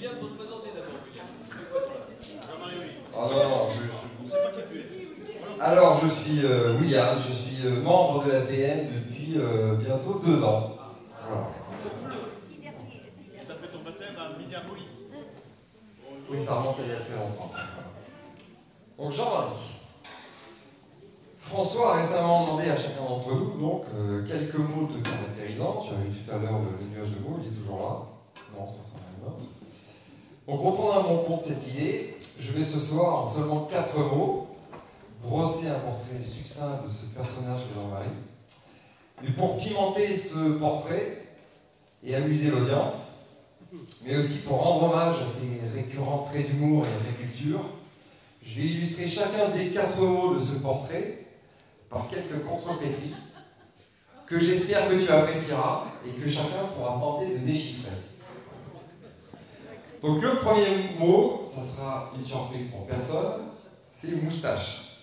William, faut se présenter d'abord, William. Ah non, alors, je suis William, je suis membre de l'APM depuis bientôt 2 ans. Voilà. Tu as fait ton baptême à Minneapolis. Oui, ça remonte il y a très longtemps. Donc, Jean-Marie. François a récemment demandé à chacun d'entre nous donc, quelques mots te caractérisant. Tu as vu tout à l'heure le nuage de mots, il est toujours là. Non, ça sert à rien. Donc, reprenant à mon compte cette idée, je vais ce soir, en seulement 4 mots, brosser un portrait succinct de ce personnage que Jean-Marie. Mais pour pimenter ce portrait et amuser l'audience, mais aussi pour rendre hommage à tes récurrents traits d'humour et à ta culture, je vais illustrer chacun des 4 mots de ce portrait par quelques contrepétries que j'espère que tu apprécieras et que chacun pourra tenter de déchiffrer. Donc le premier mot, ça sera une surprise pour personne, c'est moustache.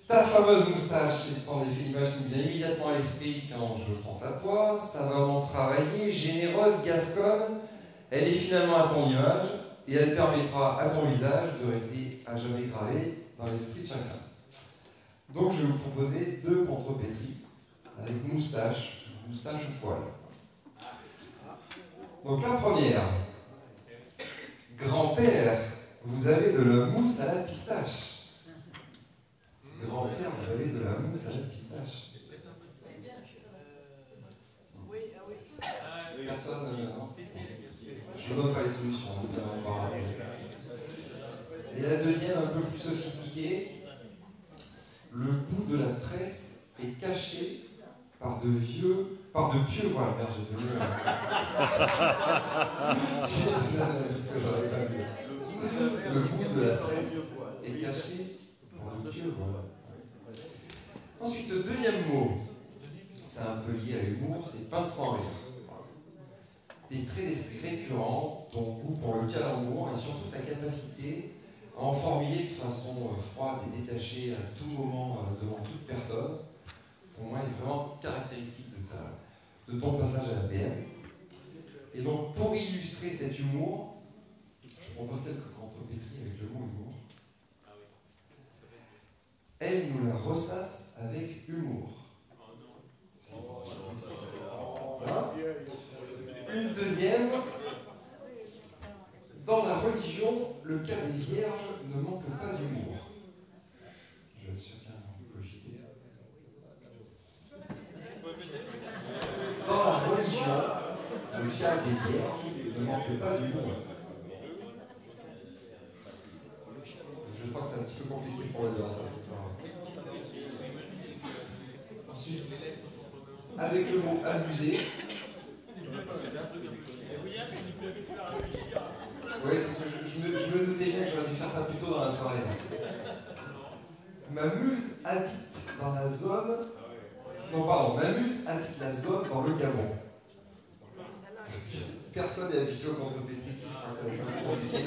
Ta fameuse moustache est en effet l'image qui me vient immédiatement à l'esprit quand je pense à toi, savamment travaillée, généreuse, gasconne, elle est finalement à ton image et elle permettra à ton visage de rester à jamais gravé dans l'esprit de chacun. Donc je vais vous proposer 2 contrepétries avec moustache ou poil. Donc la première, grand-père, vous avez de la mousse à la pistache. Grand-père, vous avez de la mousse à la pistache. Personne, non. Je ne donne pas les solutions. Et la deuxième, un peu plus sophistiquée, le bout de la tresse est caché par de pieux voiles. Merde, j'ai donné parce que j'aurais pas vu. Le bout de la tresse est caché par de pieux voiles. Ensuite, le deuxième mot, c'est un peu lié à l'humour, c'est pince sans rire. Des traits d'esprit récurrents, ton goût pour le calembour et surtout ta capacité à en formuler de façon froide et détachée à tout moment devant toute personne, pour moi, est vraiment caractéristique de ton passage à la PM. Et donc, pour illustrer cet humour, je propose quelques contrepétries avec le mot humour. Elle nous la ressasse avec humour. Voilà. Une deuxième. Dans la religion, le cas des vierges ne manque pas d'humour. Je vais chacun cogiter. Dans la religion, le cas des vierges ne manque pas d'humour. Je sens que c'est un petit peu compliqué pour les ça ce soir. Ensuite, avec le mot abuser. Oui, je me doutais bien que j'aurais dû faire ça plus tôt dans la soirée. Ma muse habite dans la zone. Non, pardon, ma muse habite la zone dans le Gabon. Personne n'est habitué au contrepétries ici, je crois que ça va être un peu compliqué.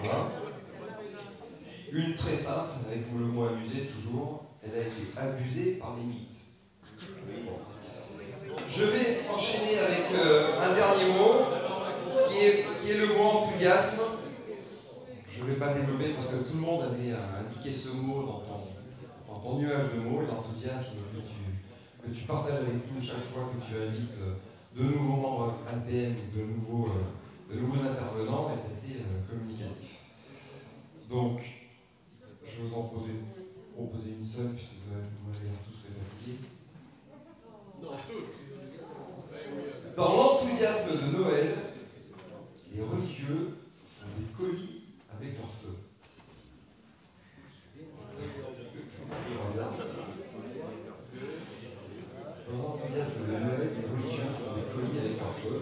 Voilà. Une très simple, avec le mot amuser toujours, elle a été abusée par les mythes. Je vais enchaîner avec un dernier mot, qui est le mot enthousiasme. Je ne vais pas développer parce que tout le monde avait indiqué ce mot dans ton nuage de mots, l'enthousiasme que tu partages avec nous chaque fois que tu invites de nouveaux membres APM ou de nouveaux intervenants est assez communicatif. Donc, je vais vous en proposer une seule, puisque vous m'avez l'air tous très fatigués. Dans l'enthousiasme de Noël, les religieux font des colis avec leur feu. Dans l'enthousiasme de Noël, les religieux font des colis avec leur feu.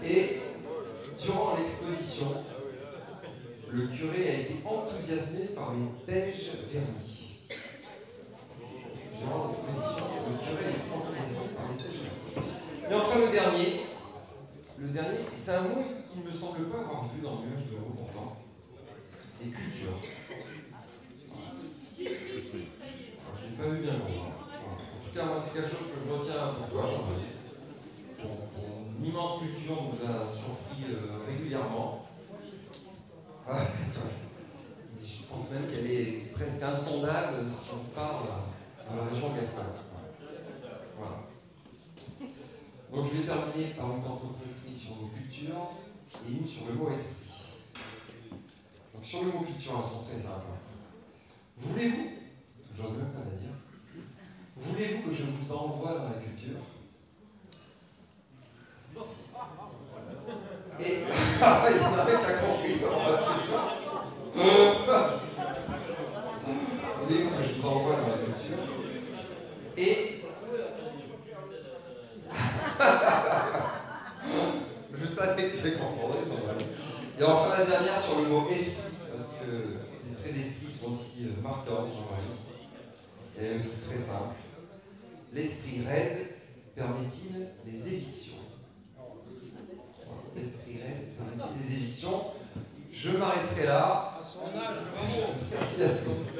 Et durant l'exposition, le curé a été enthousiasmé par les beiges vernis. Durant l'exposition, le curé a été enthousiasmé par les beiges vernis. Et enfin le dernier, c'est un mot qui ne me semble pas avoir vu dans le nuage de mots pourtant. C'est culture. Alors, je n'ai pas vu bien loin. En tout cas, moi, c'est quelque chose que je retiens pour toi, Jean-Marie. Ton immense culture nous a surpris régulièrement. Je pense même qu'elle est presque insondable si on parle dans la région Gascogne. Voilà. Donc je vais terminer par une contre-plaitrice sur nos cultures et une sur le mot esprit. Donc sur le mot culture, elles sont très simples. Voulez-vous, j'ose même pas la dire, voulez-vous que je vous envoie dans la culture? Et il y en a qui a compris ça, on va dessus. Voulez-vous que je vous envoie dans la culture? Et je savais que tu vais confondre. Et enfin la dernière sur le mot esprit, parce que les traits d'esprit sont aussi marquants, Jean-Marie. Et elle est aussi très simple. L'esprit raide permet-il les évictions? L'esprit raide permet-il les évictions? Je m'arrêterai là. Merci à tous.